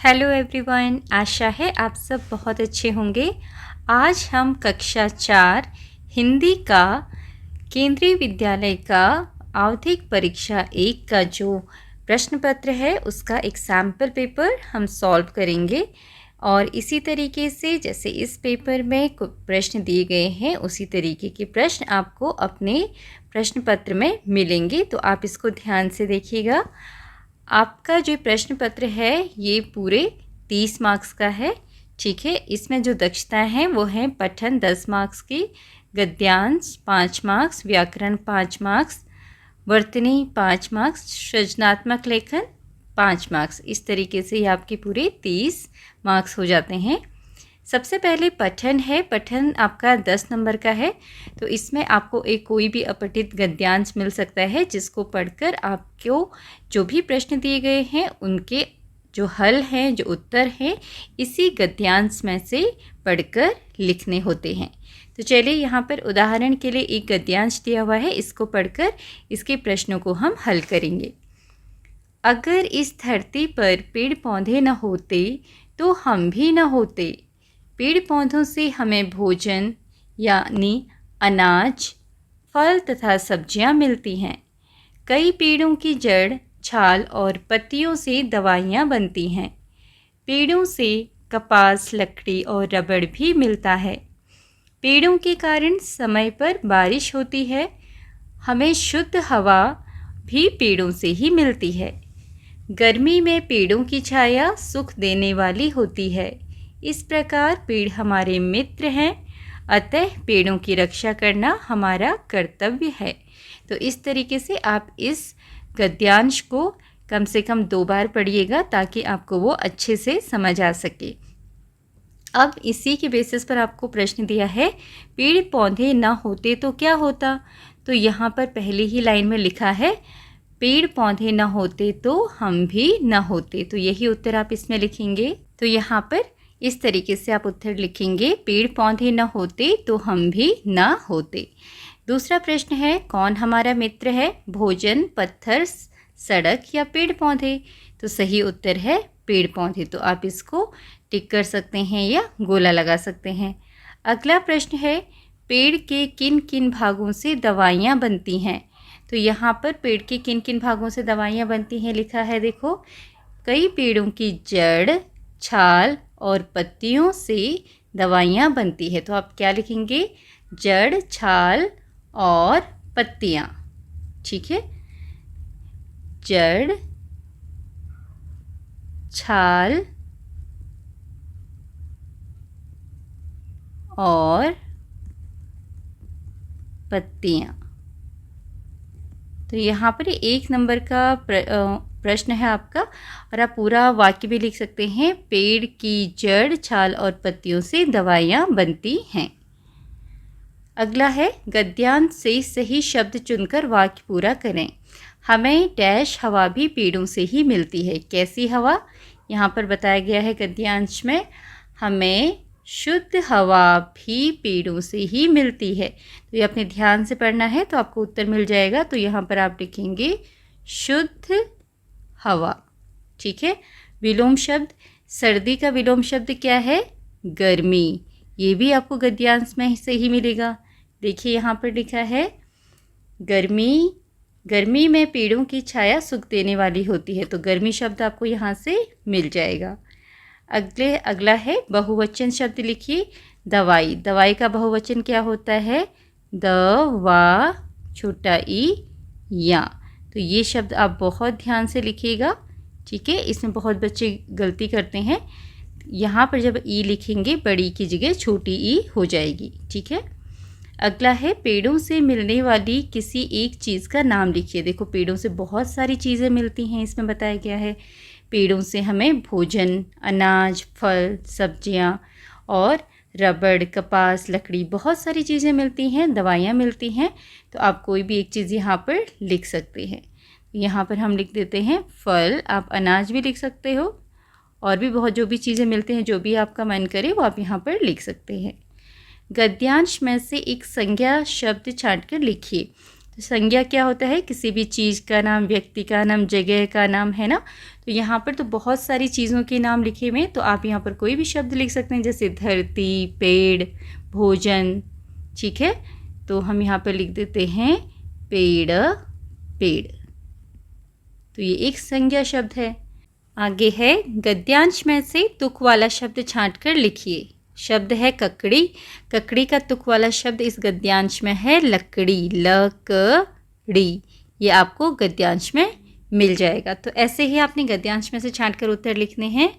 Hello everyone, आशा है आप सब बहुत अच्छे होंगे। आज हम कक्षा 4 हिंदी का केंद्रीय विद्यालय का आवधिक परीक्षा 1 का जो प्रश्न पत्र है उसका एक सैम्पल पेपर हम सॉल्व करेंगे। और इसी तरीके से जैसे इस पेपर में प्रश्न दिए गए हैं उसी तरीके के प्रश्न आपको अपने प्रश्न पत्र में मिलेंगे, तो आप इसको ध्यान से देखिएगा। आपका जो प्रश्न पत्र है ये पूरे 30 मार्क्स का है, ठीक है। इसमें जो दक्षताएं हैं वो हैं पठन 10 मार्क्स की, गद्यांश 5 मार्क्स, व्याकरण 5 मार्क्स, वर्तनी 5 मार्क्स, सृजनात्मक लेखन 5 मार्क्स। इस तरीके से ये आपके पूरे 30 मार्क्स हो जाते हैं। सबसे पहले पठन है। पठन आपका 10 नंबर का है, तो इसमें आपको एक कोई भी अपठित गद्यांश मिल सकता है जिसको पढ़कर आपको जो भी प्रश्न दिए गए हैं उनके जो हल हैं, जो उत्तर हैं, इसी गद्यांश में से पढ़कर लिखने होते हैं। तो चलिए यहाँ पर उदाहरण के लिए एक गद्यांश दिया हुआ है, इसको पढ़कर इसके प्रश्नों को हम हल करेंगे। अगर इस धरती पर पेड़ पौधे न होते तो हम भी न होते। पेड़ पौधों से हमें भोजन यानी अनाज, फल तथा सब्जियां मिलती हैं। कई पेड़ों की जड़, छाल और पत्तियों से दवाइयां बनती हैं। पेड़ों से कपास, लकड़ी और रबड़ भी मिलता है। पेड़ों के कारण समय पर बारिश होती है। हमें शुद्ध हवा भी पेड़ों से ही मिलती है। गर्मी में पेड़ों की छाया सुख देने वाली होती है। इस प्रकार पेड़ हमारे मित्र हैं, अतः पेड़ों की रक्षा करना हमारा कर्तव्य है। तो इस तरीके से आप इस गद्यांश को कम से कम 2 बार पढ़िएगा ताकि आपको वो अच्छे से समझ आ सके। अब इसी के बेसिस पर आपको प्रश्न दिया है, पेड़ पौधे ना होते तो क्या होता। तो यहाँ पर पहली ही लाइन में लिखा है पेड़ पौधे न होते तो हम भी न होते, तो यही उत्तर आप इसमें लिखेंगे। तो यहाँ पर इस तरीके से आप उत्तर लिखेंगे, पेड़ पौधे न होते तो हम भी न होते। दूसरा प्रश्न है, कौन हमारा मित्र है, भोजन, पत्थर, सड़क या पेड़ पौधे। तो सही उत्तर है पेड़ पौधे, तो आप इसको टिक कर सकते हैं या गोला लगा सकते हैं। अगला प्रश्न है, पेड़ के किन किन भागों से दवाइयाँ बनती हैं। तो यहाँ पर पेड़ के किन किन भागों से दवाइयाँ बनती हैं लिखा है, देखो। कई पेड़ों की जड़, छाल और पत्तियों से दवाइयाँ बनती है, तो आप क्या लिखेंगे, जड़, छाल और पत्तियाँ, ठीक है। जड़, छाल और पत्तियाँ। तो यहाँ पर 1 नंबर का प्रश्न है आपका, और आप पूरा वाक्य भी लिख सकते हैं, पेड़ की जड़, छाल और पत्तियों से दवाइयाँ बनती हैं। अगला है, गद्यांश से सही शब्द चुनकर वाक्य पूरा करें। हमें डैश हवा भी पेड़ों से ही मिलती है। कैसी हवा, यहाँ पर बताया गया है गद्यांश में, हमें शुद्ध हवा भी पेड़ों से ही मिलती है। तो ये अपने ध्यान से पढ़ना है तो आपको उत्तर मिल जाएगा। तो यहाँ पर आप लिखेंगे शुद्ध हवा, ठीक है। विलोम शब्द, सर्दी का विलोम शब्द क्या है, गर्मी। ये भी आपको गद्यांश में से ही मिलेगा। देखिए यहाँ पर लिखा है गर्मी, गर्मी में पेड़ों की छाया सुख देने वाली होती है, तो गर्मी शब्द आपको यहाँ से मिल जाएगा। अगला है बहुवचन शब्द लिखिए। दवाई, दवाई का बहुवचन क्या होता है, दवा, छोटा ई, या। तो ये शब्द आप बहुत ध्यान से लिखिएगा, ठीक है। इसमें बहुत बच्चे गलती करते हैं, यहाँ पर जब ई लिखेंगे बड़ी की जगह छोटी ई हो जाएगी, ठीक है। अगला है, पेड़ों से मिलने वाली किसी एक चीज़ का नाम लिखिए। देखो पेड़ों से बहुत सारी चीज़ें मिलती हैं, इसमें बताया गया है। पेड़ों से हमें भोजन, अनाज, फल, सब्जियां और रबड़, कपास, लकड़ी, बहुत सारी चीज़ें मिलती हैं, दवाइयाँ मिलती हैं। तो आप कोई भी एक चीज़ यहाँ पर लिख सकते हैं। यहाँ पर हम लिख देते हैं फल, आप अनाज भी लिख सकते हो, और भी बहुत जो भी चीज़ें मिलती हैं, जो भी आपका मन करे वो आप यहाँ पर लिख सकते हैं। गद्यांश में से एक संज्ञा शब्द छांट कर लिखिए। तो संज्ञा क्या होता है? किसी भी चीज़ का नाम, व्यक्ति का नाम, जगह का नाम, है ना। तो यहाँ पर तो बहुत सारी चीज़ों के नाम लिखे हुए हैं, तो आप यहाँ पर कोई भी शब्द लिख सकते हैं, जैसे धरती, पेड़, भोजन। ठीक है, तो हम यहाँ पर लिख देते हैं पेड़, पेड़। तो ये एक संज्ञा शब्द है। आगे है गद्यांश में से तुक वाला शब्द छांट कर लिखिए। शब्द है ककड़ी। ककड़ी का तुक वाला शब्द इस गद्यांश में है लकड़ी, लकड़ी। ये आपको गद्यांश में मिल जाएगा। तो ऐसे ही आपने गद्यांश में से छांट कर उत्तर लिखने हैं।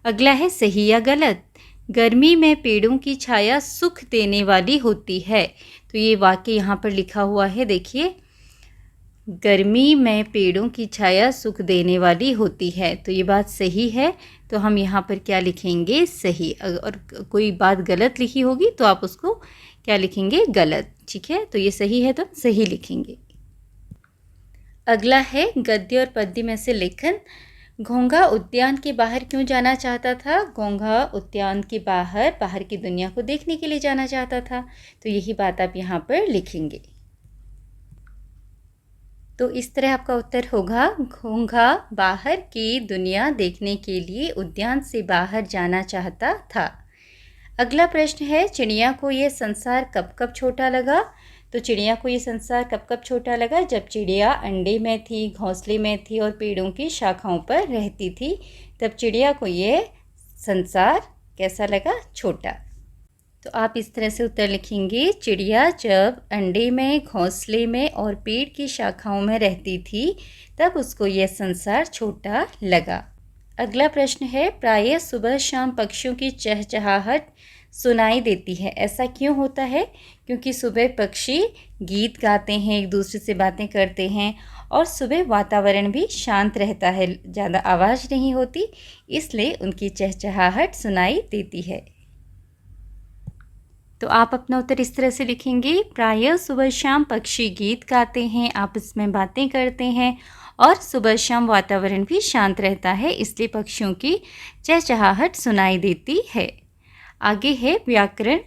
अगला है सही या गलत। गर्मी में पेड़ों की छाया सुख देने वाली होती है। तो ये वाक्य यहाँ पर लिखा हुआ है, देखिए, गर्मी में पेड़ों की छाया सुख देने वाली होती है। तो ये बात सही है, तो हम यहाँ पर क्या लिखेंगे? सही। और कोई बात गलत लिखी होगी तो आप उसको क्या लिखेंगे? गलत। ठीक है, तो ये सही है तो सही लिखेंगे। अगला है गद्य और पद्य में से लेखन। घोंघा उद्यान के बाहर क्यों जाना चाहता था? घोंघा उद्यान के बाहर, बाहर की दुनिया को देखने के लिए जाना चाहता था। तो यही बात आप यहाँ पर लिखेंगे। तो इस तरह आपका उत्तर होगा, घोंघा बाहर की दुनिया देखने के लिए उद्यान से बाहर जाना चाहता था। अगला प्रश्न है, चिड़िया को यह संसार कब कब छोटा लगा? तो चिड़िया को ये संसार कब कब छोटा लगा? जब चिड़िया अंडे में थी, घोंसले में थी और पेड़ों की शाखाओं पर रहती थी, तब चिड़िया को ये संसार कैसा लगा? छोटा। तो आप इस तरह से उत्तर लिखेंगे, चिड़िया जब अंडे में, घोंसले में और पेड़ की शाखाओं में रहती थी, तब उसको यह संसार छोटा लगा। अगला प्रश्न है, प्रायः सुबह शाम पक्षियों की चहचहाहट सुनाई देती है, ऐसा क्यों होता है? क्योंकि सुबह पक्षी गीत गाते हैं, एक दूसरे से बातें करते हैं और सुबह वातावरण भी शांत रहता है, ज़्यादा आवाज़ नहीं होती, इसलिए उनकी चहचहाहट सुनाई देती है। तो आप अपना उत्तर इस तरह से लिखेंगे, प्रायः सुबह शाम पक्षी गीत गाते हैं, आपस में बातें करते हैं और सुबह शाम वातावरण भी शांत रहता है, इसलिए पक्षियों की चहचहाहट सुनाई देती है। आगे है व्याकरण।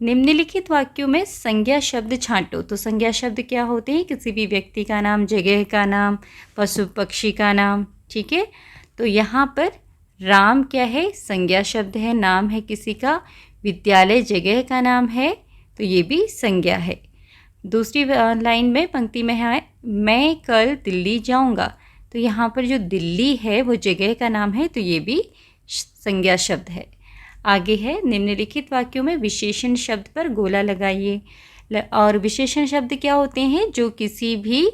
निम्नलिखित वाक्यों में संज्ञा शब्द छांटो। तो संज्ञा शब्द क्या होते हैं? किसी भी व्यक्ति का नाम, जगह का नाम, पशु पक्षी का नाम। ठीक है, तो यहाँ पर राम क्या है? संज्ञा शब्द है, नाम है किसी का। विद्यालय जगह का नाम है, तो ये भी संज्ञा है। दूसरी लाइन में, पंक्ति में है, मैं कल दिल्ली जाऊंगा। तो यहाँ पर जो दिल्ली है वो जगह का नाम है, तो ये भी संज्ञा शब्द है। आगे है, निम्नलिखित वाक्यों में विशेषण शब्द पर गोला लगाइए। और विशेषण शब्द क्या होते हैं? जो किसी भी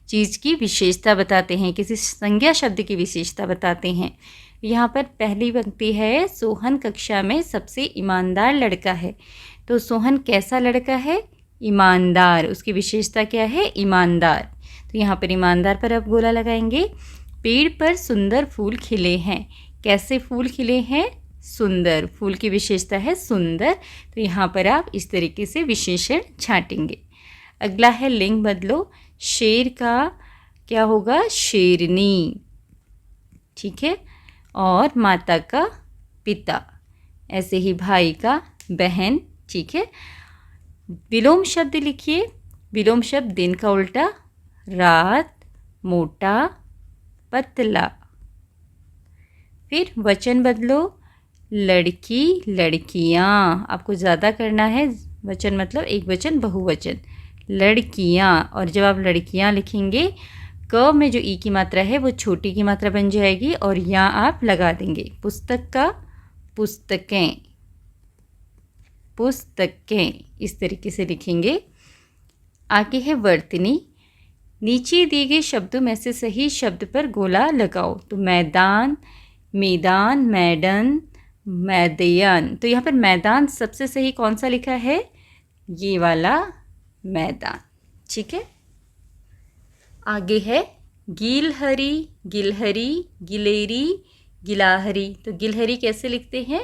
चीज़ की विशेषता बताते हैं, किसी संज्ञा शब्द की विशेषता बताते हैं। यहाँ पर पहली पंक्ति है, सोहन कक्षा में सबसे ईमानदार लड़का है। तो सोहन कैसा लड़का है? ईमानदार। उसकी विशेषता क्या है? ईमानदार। तो यहाँ पर ईमानदार पर आप गोला लगाएंगे। पेड़ पर सुंदर फूल खिले हैं। कैसे फूल खिले हैं? सुंदर। फूल की विशेषता है सुंदर, तो यहाँ पर आप इस तरीके से विशेषण छांटेंगे। अगला है लिंग बदलो। शेर का क्या होगा? शेरनी। ठीक है, और माता का पिता, ऐसे ही भाई का बहन। ठीक है, विलोम शब्द लिखिए। विलोम शब्द दिन का उल्टा, रात, मोटा, पतला। फिर वचन बदलो, लड़की, लड़कियाँ। आपको ज़्यादा करना है, वचन मतलब एक वचन, बहुवचन, लड़कियाँ। और जब आप लड़कियाँ लिखेंगे, क में जो ई की मात्रा है वो छोटी की मात्रा बन जाएगी और यहाँ आप लगा देंगे। पुस्तक का पुस्तकें, पुस्तकें, इस तरीके से लिखेंगे। आगे है वर्तनी। नीचे दिए गए शब्दों में से सही शब्द पर गोला लगाओ। तो मैदान, मैदान, मैडन, मैदान। तो यहाँ पर मैदान सबसे सही कौन सा लिखा है? ये वाला मैदान। ठीक है, आगे है गिलहरी, गिलहरी, गिलेरी, गिलाहरी। तो गिलहरी कैसे लिखते हैं?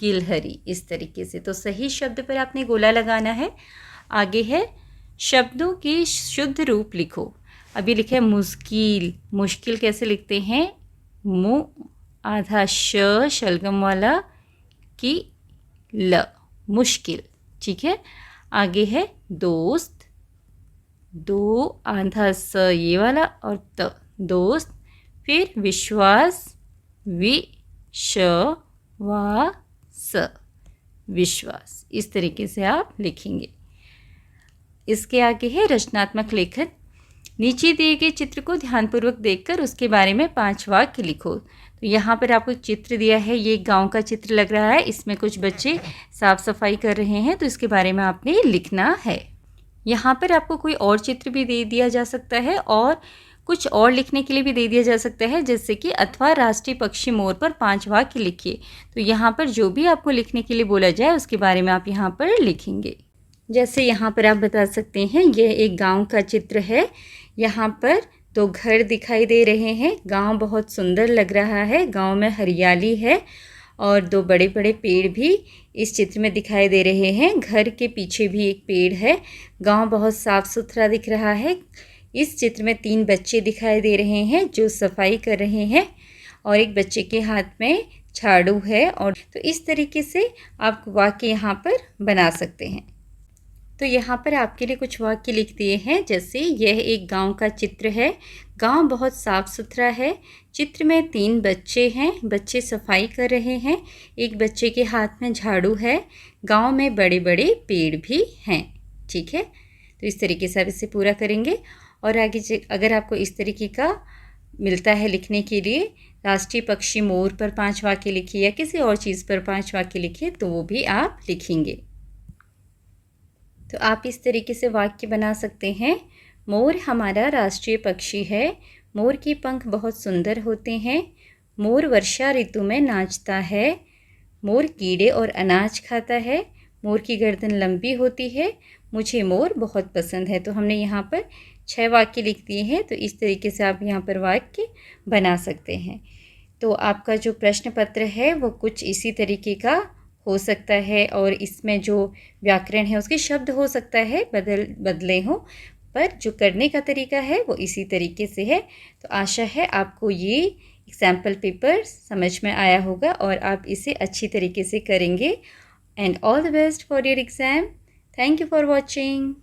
गिलहरी, इस तरीके से। तो सही शब्द पर आपने गोला लगाना है। आगे है शब्दों के शुद्ध रूप लिखो। अभी लिखा है मुश्किल। मुश्किल कैसे लिखते हैं? मु आधा श शलगम वाला की ल, मुश्किल। ठीक है, आगे है दोस्त, दो आधा स ये वाला और त दोस्त, फिर विश्वास विश्वास विश्वास, इस तरीके से आप लिखेंगे। इसके आगे है रचनात्मक लेखन। नीचे दिए गए चित्र को ध्यानपूर्वक देखकर उसके बारे में 5 वाक्य लिखो। तो यहाँ पर आपको चित्र दिया है, ये गांव का चित्र लग रहा है। इसमें कुछ बच्चे साफ सफाई कर रहे हैं, तो इसके बारे में आपने लिखना है। यहाँ पर आपको कोई और चित्र भी दे दिया जा सकता है और कुछ और लिखने के लिए भी दे दिया जा सकता है, जैसे कि अथवा राष्ट्रीय पक्षी मोर पर 5 वाक्य लिखिए। तो यहाँ पर जो भी आपको लिखने के लिए बोला जाए उसके बारे में आप यहाँ पर लिखेंगे। जैसे यहाँ पर आप बता सकते हैं, यह एक गांव का चित्र है। यहाँ पर 2 घर दिखाई दे रहे हैं। गांव बहुत सुंदर लग रहा है। गांव में हरियाली है और 2 बड़े बड़े पेड़ भी इस चित्र में दिखाई दे रहे हैं। घर के पीछे भी एक पेड़ है। गांव बहुत साफ सुथरा दिख रहा है। इस चित्र में 3 बच्चे दिखाई दे रहे हैं जो सफाई कर रहे हैं और एक बच्चे के हाथ में झाड़ू है। और तो इस तरीके से आप वाक्य यहाँ पर बना सकते हैं। तो यहाँ पर आपके लिए कुछ वाक्य लिख दिए हैं, जैसे यह एक गांव का चित्र है। गांव बहुत साफ सुथरा है। चित्र में 3 बच्चे हैं। बच्चे सफाई कर रहे हैं। एक बच्चे के हाथ में झाड़ू है। गांव में बड़े बड़े पेड़ भी हैं। ठीक है, तो इस तरीके से आप इसे पूरा करेंगे। और आगे अगर आपको इस तरीके का मिलता है लिखने के लिए, राष्ट्रीय पक्षी मोर पर 5 वाक्य लिखिए या किसी और चीज़ पर 5 वाक्य लिखिए, तो वो भी आप लिखेंगे। तो आप इस तरीके से वाक्य बना सकते हैं। मोर हमारा राष्ट्रीय पक्षी है। मोर के पंख बहुत सुंदर होते हैं। मोर वर्षा ऋतु में नाचता है। मोर कीड़े और अनाज खाता है। मोर की गर्दन लंबी होती है। मुझे मोर बहुत पसंद है। तो हमने यहाँ पर 6 वाक्य लिख दिए हैं। तो इस तरीके से आप यहाँ पर वाक्य बना सकते हैं। तो आपका जो प्रश्न पत्र है वो कुछ इसी तरीके का हो सकता है और इसमें जो व्याकरण है उसके शब्द हो सकता है बदले हों, पर जो करने का तरीका है वो इसी तरीके से है। तो आशा है आपको ये एग्जाम्पल पेपर समझ में आया होगा और आप इसे अच्छी तरीके से करेंगे। And all the best for your exam. Thank you for watching.